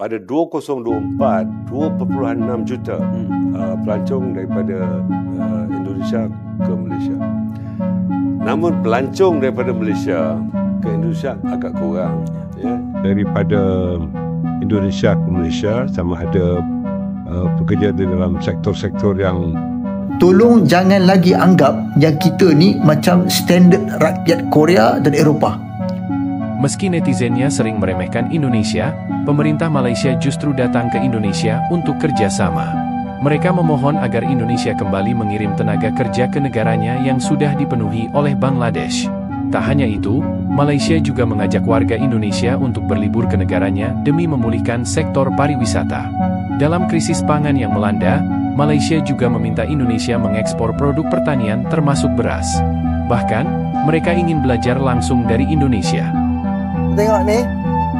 pada 2024 2.6 juta pelancong daripada Indonesia ke Malaysia. Namun pelancong daripada Malaysia ke Indonesia agak kurang. Ya. Daripada Indonesia ke Malaysia sama ada bekerja di dalam sektor-sektor yang tolong jangan lagi anggap yang kita ni macam standard rakyat Korea dan Eropah. Meski netizennya sering meremehkan Indonesia, pemerintah Malaysia justru datang ke Indonesia untuk kerjasama. Mereka memohon agar Indonesia kembali mengirim tenaga kerja ke negaranya yang sudah dipenuhi oleh Bangladesh. Tak hanya itu, Malaysia juga mengajak warga Indonesia untuk berlibur ke negaranya demi memulihkan sektor pariwisata. Dalam krisis pangan yang melanda, Malaysia juga meminta Indonesia mengekspor produk pertanian termasuk beras. Bahkan, mereka ingin belajar langsung dari Indonesia. Tengok ni,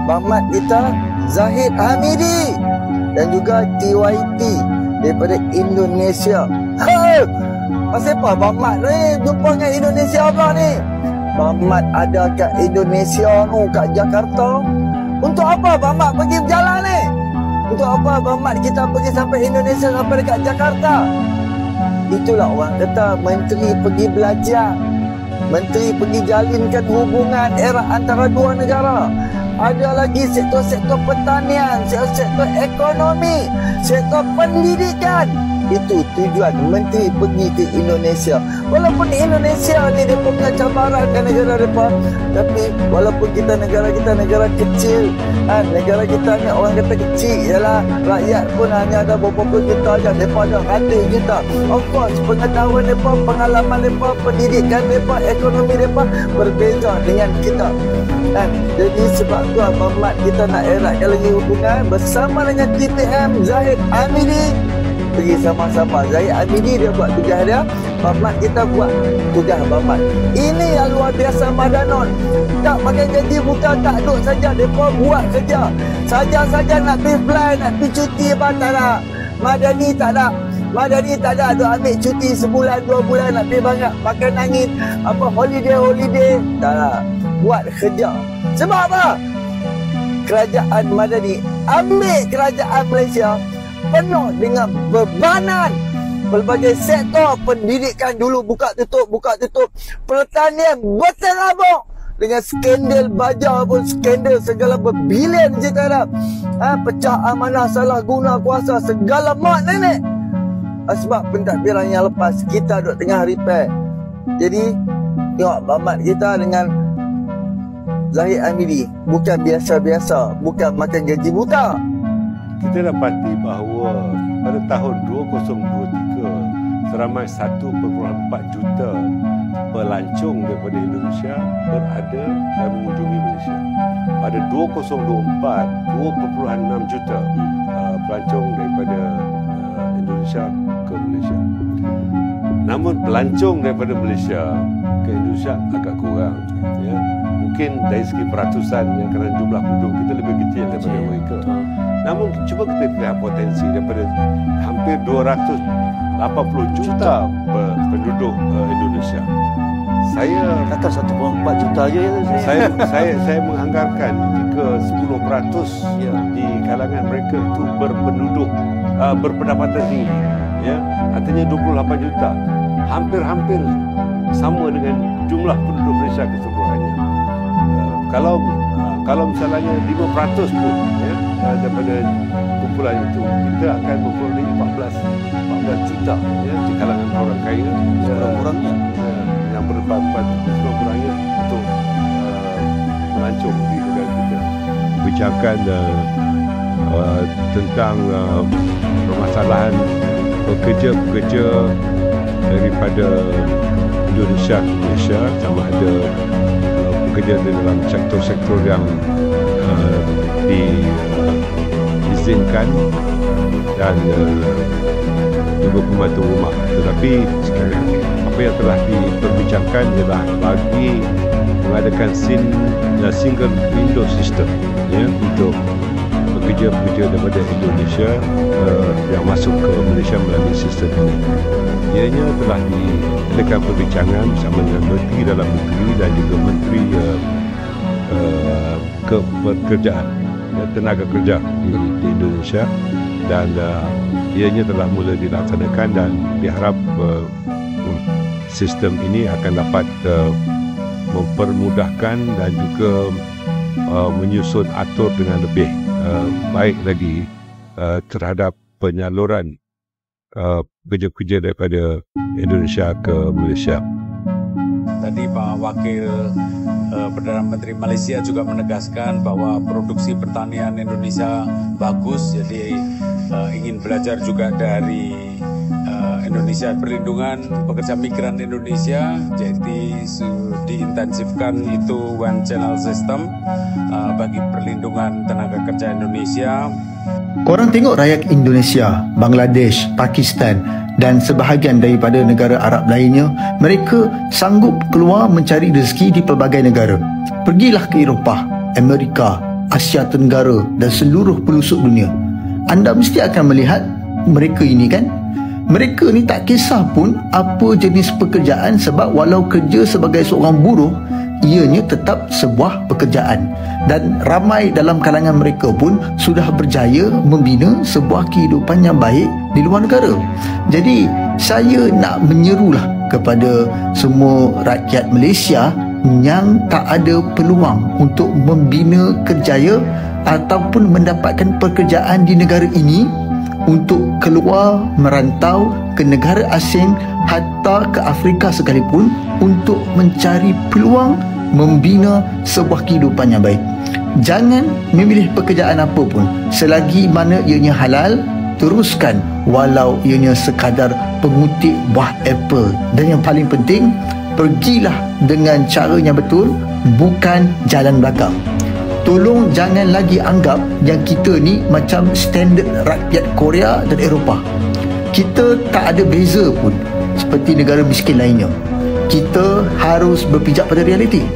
Bang Mat kita Zahid Hamidi dan juga TYT daripada Indonesia. Pasal apa Bang Mat ni jumpa dengan Indonesia pula ni? Bang Mat ada kat Indonesia tu, kat Jakarta. Untuk apa Bang Mat pergi berjalan ni? Untuk apa Bang Mat kita pergi sampai Indonesia, sampai dekat Jakarta? Itulah orang kata menteri pergi belajar. Menteri pergi jalinkan hubungan erat antara dua negara. Ada lagi sektor-sektor pertanian, sektor-sektor ekonomi, sektor pendidikan. Itu tujuan menteri pergi ke Indonesia. Walaupun Indonesia ni dia punya cabaran ke negara mereka, tapi walaupun kita negara kecil, negara kita ni orang kata kecil ialah rakyat pun hanya ada beberapa juta aja, mereka ada ratus juta. Of course pengetahuan mereka, pengalaman mereka, pendidikan mereka, ekonomi mereka berbeza dengan kita. Jadi sebab tu Abang Mat kita nak eratkan lagi hubungan bersama dengan TPM Zahid Hamidi. Pergi sama-sama. Zahid Hamidi dia buat tugas dia, Abang Mat kita buat tugas Abang Mat. Ini yang luar biasa Madanon. Tak pakai gaji bukan, tak duduk saja, mereka buat kerja. Saja-saja nak pergi fly, nak pergi cuti apa tak ada. Madani tak ada. Madani tak ada, duk ambil cuti sebulan, 2 bulan nak pergi banyak makan angin, apa holiday. Tak ada. Buat kerja. Sebab apa? Kerajaan Madani ambil kerajaan Malaysia penuh dengan bebanan pelbagai sektor. Pendidikan dulu buka tutup, pertanian berterabur dengan skandal baja pun, skandal segala berbilion juta dah. Pecah amanah, salah guna kuasa, segala mak nenek. Sebab pentadbiran yang lepas kita duk tengah repair. Jadi tengok Mamat kita dengan Zahid Hamidi bukan biasa-biasa, bukan makan gaji buta. Kita dapati bahawa pada tahun 2023 seramai 1.4 juta pelancong daripada Indonesia berada dan mengunjungi Malaysia. Pada 2024 2.6 juta pelancong daripada Indonesia ke Malaysia. Namun pelancong daripada Malaysia ke Indonesia agak kurang. Ya. Mungkin dari segi peratusan yang kerana jumlah penduduk kita lebih kecil daripada mereka. Namun cuba kita lihat potensi daripada hampir 280 juta penduduk Indonesia. Saya kata 1.4 juta je. Saya menganggarkan jika 10% di kalangan mereka itu berpenduduk berpendapatan tinggi, ya, artinya 28 juta, hampir sama dengan jumlah penduduk Malaysia keseluruhannya. Kalau misalnya 5% pun, ya, daripada kumpulan itu, kita akan memperoleh 14 juta, ya, di kalangan orang kaya, sekurang-kurangnya yang sekurang-kurangnya untuk melancong di negara kita. Bincangkan tentang permasalahan pekerja-pekerja daripada Indonesia ke Malaysia, sama ada bekerja di dalam sektor-sektor yang diizinkan dan juga pembantu rumah. Tetapi apa yang telah diperbincangkan ialah bagi mengadakan single window system, ya, untuk pekerja-pekerja daripada Indonesia yang masuk ke Malaysia melalui sistem ini. Ianya telah diadakan perbincangan bersama dengan Menteri Dalam Negeri dan juga Menteri Kepekerjaan tenaga kerja di Indonesia, dan ianya telah mula dilaksanakan, dan diharap sistem ini akan dapat mempermudahkan dan juga menyusun atur dengan lebih baik lagi terhadap penyaluran kerja-kerja daripada Indonesia ke Malaysia. Tadi Pak Wakil Perdana Menteri Malaysia juga menegaskan bahwa produksi pertanian Indonesia bagus, jadi ingin belajar juga dari Indonesia. Perlindungan pekerja migran Indonesia, jadi diintensifkan itu one channel system bagi perlindungan tenaga kerja Indonesia. Korang tengok rakyat Indonesia, Bangladesh, Pakistan dan sebahagian daripada negara Arab lainnya, mereka sanggup keluar mencari rezeki di pelbagai negara. Pergilah ke Eropah, Amerika, Asia Tenggara dan seluruh pelosok dunia. Anda mesti akan melihat mereka ini kan. Mereka ni tak kisah pun apa jenis pekerjaan, sebab walau kerja sebagai seorang buruh, ianya tetap sebuah pekerjaan, dan ramai dalam kalangan mereka pun sudah berjaya membina sebuah kehidupan yang baik di luar negara. Jadi saya nak menyerulah kepada semua rakyat Malaysia yang tak ada peluang untuk membina kerjaya ataupun mendapatkan pekerjaan di negara ini, untuk keluar merantau ke negara asing, hatta ke Afrika sekalipun, untuk mencari peluang membina sebuah kehidupan yang baik. Jangan memilih pekerjaan apa pun, selagi mana ianya halal, teruskan walau ianya sekadar pengutik buah apple. Dan yang paling penting, pergilah dengan cara yang betul, bukan jalan belakang. Tolong jangan lagi anggap yang kita ni macam standard rakyat Korea dan Eropah. Kita tak ada beza pun seperti negara miskin lainnya. Kita harus berpijak pada realiti.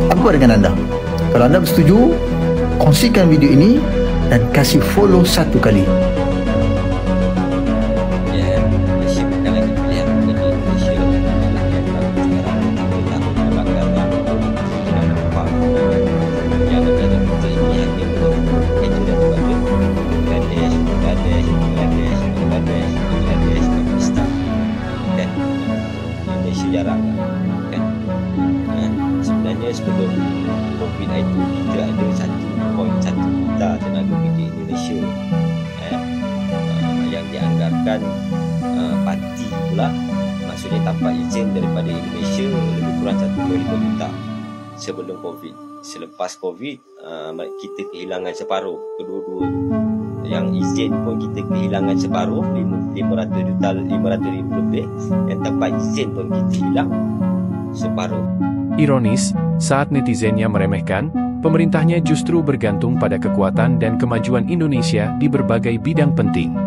Apa dengan anda? Kalau anda bersetuju, kongsikan video ini dan kasih follow 1 kali. Sebelum COVID itu kita ada 1.1 juta tenaga kerja Indonesia yang dianggarkan parti pula, maksudnya tanpa izin daripada Indonesia, lebih kurang 1.5 juta sebelum COVID. Selepas COVID kita kehilangan separuh, kedua-dua. Yang izin pun kita kehilangan separuh, 500 ribu lebih. Yang tanpa izin pun kita hilang separuh. Ironis, saat netizennya meremehkan, pemerintahnya justru bergantung pada kekuatan dan kemajuan Indonesia di berbagai bidang penting.